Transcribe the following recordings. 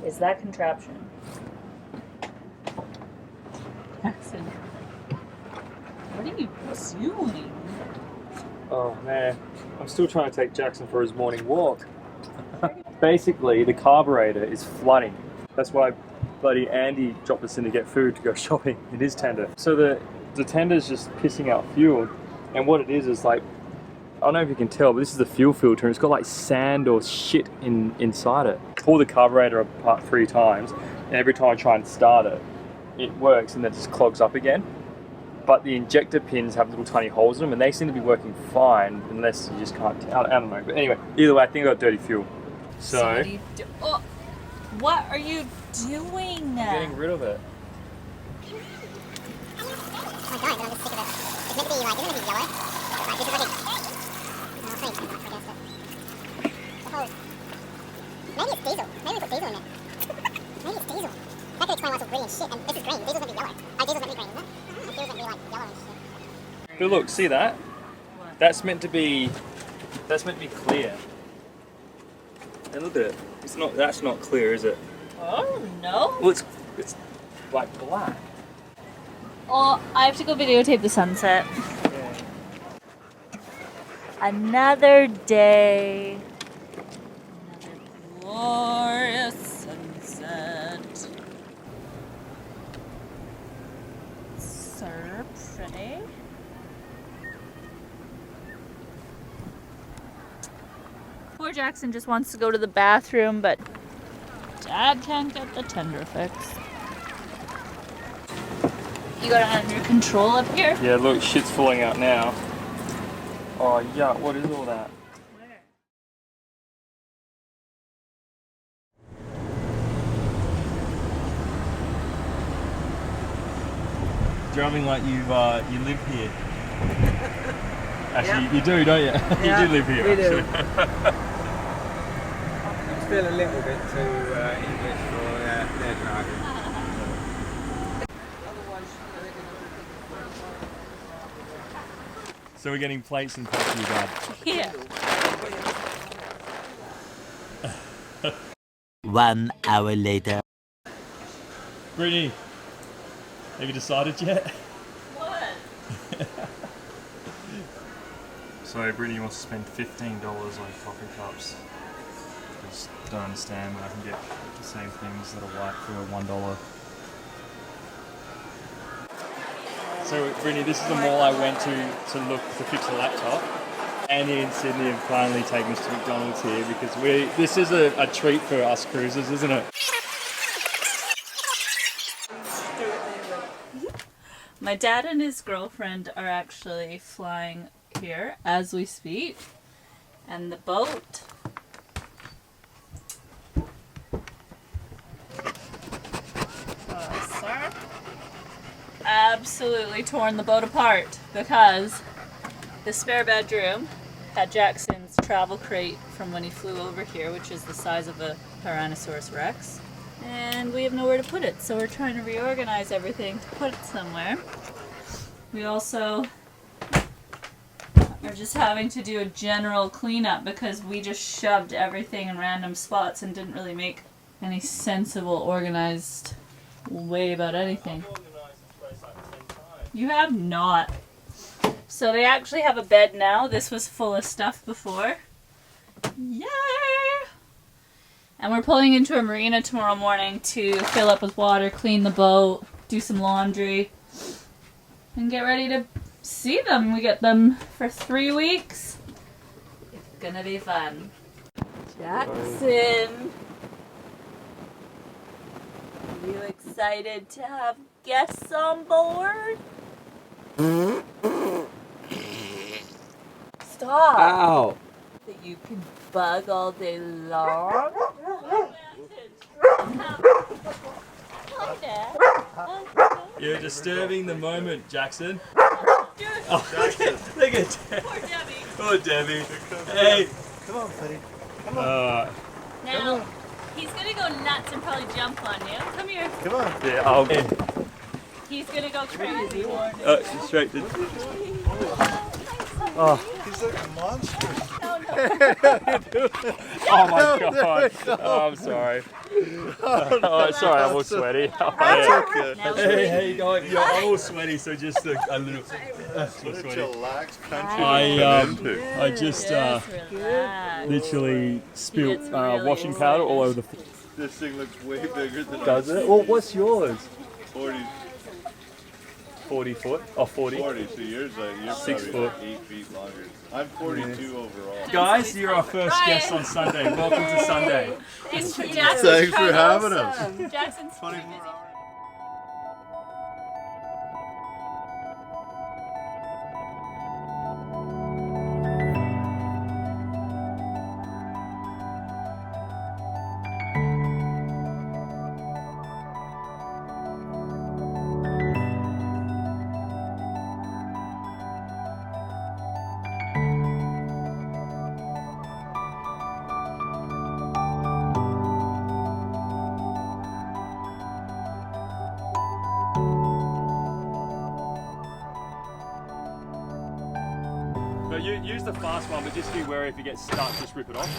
is that contraption. Jackson, what are you doing? Oh man, I'm still trying to take Jackson for his morning walk. Basically, the carburetor is flooding. That's why bloody Andy dropped us in to get food to go shopping in his tender. So the tender's just pissing out fuel, and what it is like, I don't know if you can tell, but this is the fuel filter and it's got like sand or shit inside it. Pull the carburetor apart 3 times, and every time I try and start it, it works and then it just clogs up again. But the injector pins have little tiny holes in them and they seem to be working fine unless you just can't tell. I don't know. But anyway, either way, I think I got dirty fuel. So what are you doing? Getting rid of it. Oh my god, I'm just sick of it. It's meant to be like, isn't it yellow? Like, this is like a... Oh, I'm putting too much against it. The whole... Maybe it's diesel. Maybe we put diesel in there. Maybe it's diesel. That could explain why it's all green and shit, and this is green. Diesel's meant to be yellow. Oh, diesel's meant to be green, isn't it? Diesel's meant to be like yellow and shit. But look, see that? That's meant to be clear. And look at it. It's not. That's not clear, is it? Oh no. Well, it's like black. Oh, I have to go videotape the sunset. Yeah. Another day. Another glorious sunset. So pretty. Poor Jackson just wants to go to the bathroom, but Dad can't get the tender fix. You got it under control up here? Yeah, look, shit's falling out now. Oh, yeah, what is all that? Where? Drumming like you live here. Actually, you do, don't you? Yeah, you do live here, we do. actually. I'm still a little bit too English for their driving. So we're getting plates and stuff for you, Dad. Yeah. 1 hour later. Brittni, have you decided yet? What? So Brittni wants to spend $15 on coffee cups. Just don't understand when I can get the same things that are white for $1. So Brittni, this is the mall I went to fix the laptop. Andy in Sydney have finally taken us to McDonald's here because this is a treat for us cruisers, isn't it? My dad and his girlfriend are actually flying here as we speak. And the boat absolutely torn the boat apart because the spare bedroom had Jackson's travel crate from when he flew over here, which is the size of a Tyrannosaurus Rex. And we have nowhere to put it, so we're trying to reorganize everything to put it somewhere. We also are just having to do a general cleanup because we just shoved everything in random spots and didn't really make any sensible, organized way about anything. You have not. So they actually have a bed now. This was full of stuff before. Yay! And we're pulling into a marina tomorrow morning to fill up with water, clean the boat, do some laundry, and get ready to see them. We get them for 3 weeks. It's gonna be fun. Jackson! Are you excited to have guests on board? Stop! Ow! That you can bug all day long. Hi, Dad. You're disturbing the moment, Jackson. Oh, Look at Debbie. poor Debbie. Oh, Debbie. Hey. Come on, buddy. Now, he's gonna go nuts and probably jump on you. Come here. Come on. Yeah, I'll be. He's gonna go crazy. Straight to. He's like a monster. No, Oh my god. Oh, I'm sorry. Oh, sorry, I'm all sweaty. Hey, how you going? Yeah, I'm all sweaty, so just a little sweaty. Relaxed country. I just Just relax. literally spilled It's really washing powder all over the. This thing looks way bigger than Does it? Well, what's yours? 40. 40 foot? Oh, 40. 40, so yours you're 6 probably foot. 8 feet longer. I'm 42 overall. Guys, you're our first guest on Sunday. Welcome to Sunday. Thanks for having us. Jackson's 24 hours. No, you use the fast one, but just be wary if you get stuck, just rip it off.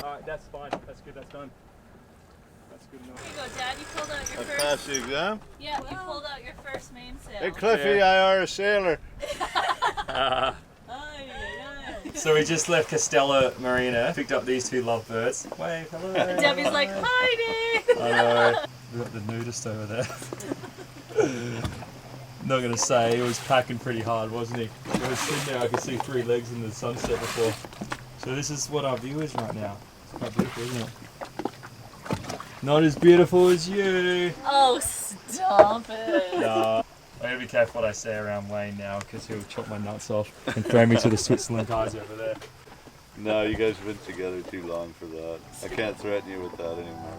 Alright, that's fine. That's good, that's done. That's good enough. Here you go, Dad. You pulled out your I first. passed the exam. Yeah, you pulled out your first mainsail. Hey Cliffy, I are a sailor. Ay, ay, ay. So we just left Castella Marina, picked up these two lovebirds. Wave, hello. Debbie's like, hiding. I know. We got the nudist over there. Not gonna say, he was packing pretty hard, wasn't he? He was sitting there, I could see 3 legs in the sunset before. So this is what our view is right now. It's quite beautiful, isn't it? Not as beautiful as you. Oh, stop it. Nah. I gotta be careful what I say around Wayne now, because he'll chop my nuts off and throw me to the Switzerland guys over there. No, you guys have been together too long for that. I can't threaten you with that anymore.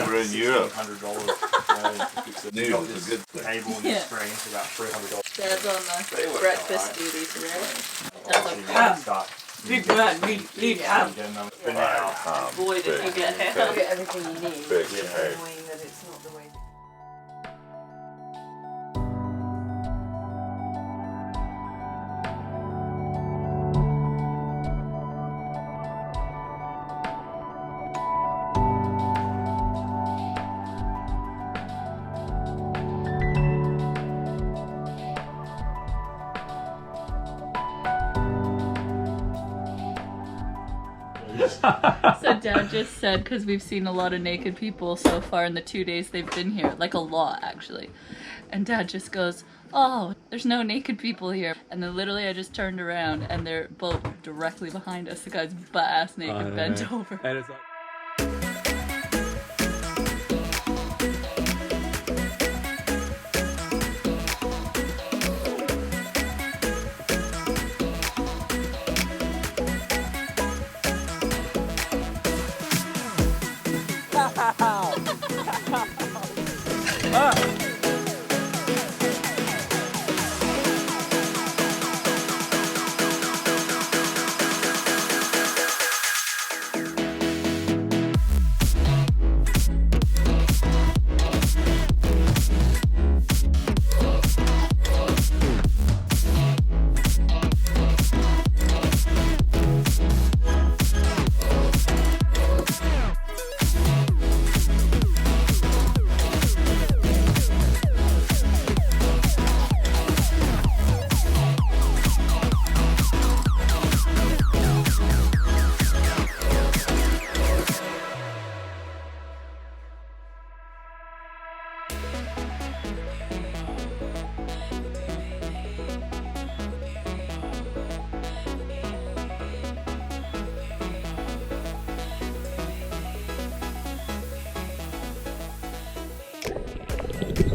We're in Europe. $100. Nude is a good thing. Table on the screen for about $300. Dad's on the breakfast duty today. That's a For now. boy, did you get him. You'll get everything you need. Big, It's hey. annoying that it's not the way. So Dad just said, because we've seen a lot of naked people so far in the 2 days they've been here, like a lot actually. And Dad just goes, oh, there's no naked people here. And then literally I just turned around and they're both directly behind us. The guy's butt-ass naked, bent over. And it's like...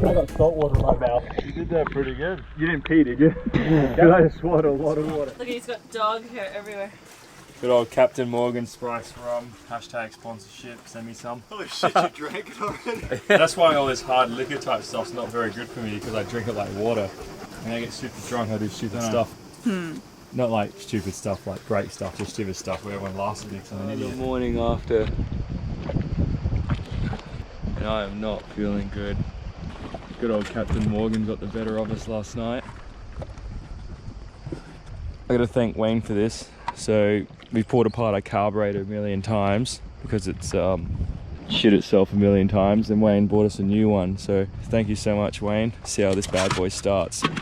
I got salt water in my mouth. You did that pretty good. You didn't pee, did you? Yeah. I just swallowed a lot of water. Look, he's got dog hair everywhere. Good old Captain Morgan Spice Rum. Hashtag sponsorship. Send me some. Holy shit, you drank it already? That's why all this hard liquor type stuff's not very good for me, because I drink it like water. When I get super drunk, I do stupid stuff. Not like stupid stuff, like great stuff, just stupid stuff where everyone laughs at me because I'm an idiot. The morning after, and I am not feeling good. Good old Captain Morgan got the better of us last night. I gotta thank Wayne for this. So we pulled apart our carburetor a million times because it's shit itself a million times, and Wayne bought us a new one. So thank you so much, Wayne. See how this bad boy starts. Look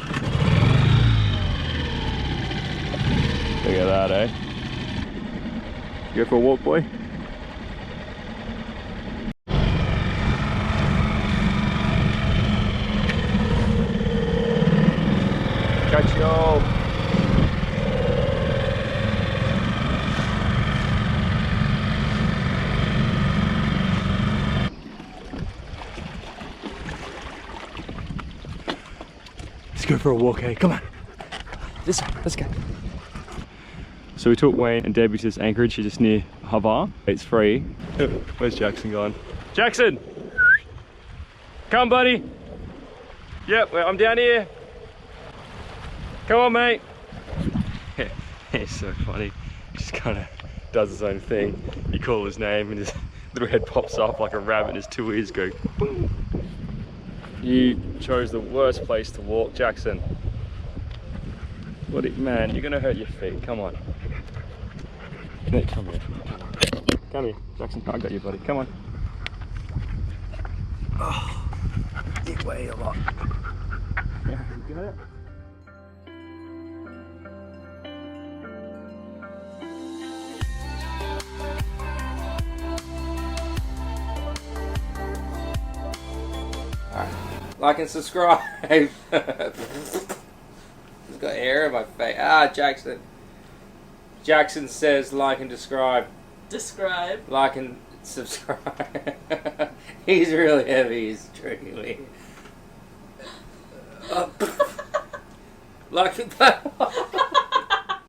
at that, eh? You go for a walk, boy? Catch you. Let's go for a walk, hey? Come on. This way, let's go. So we took Wayne and Debbie to this anchorage just near Hvar. It's free. Where's Jackson gone? Jackson! Come, buddy. Yep, well, I'm down here. Come on, mate. He's so funny. Just kind of does his own thing. You call his name and his little head pops up like a rabbit and his two ears go boom. You chose the worst place to walk, Jackson. Man, you're gonna hurt your feet. Come on. Nick, come here. Come here, Jackson. I got you, buddy. Come on. Oh, you weigh a lot. Yeah, you got it. Like and subscribe. It's got hair in my face. Ah, Jackson. Jackson says like and describe. Describe. Like and subscribe. He's really heavy. He's tricking me. Like and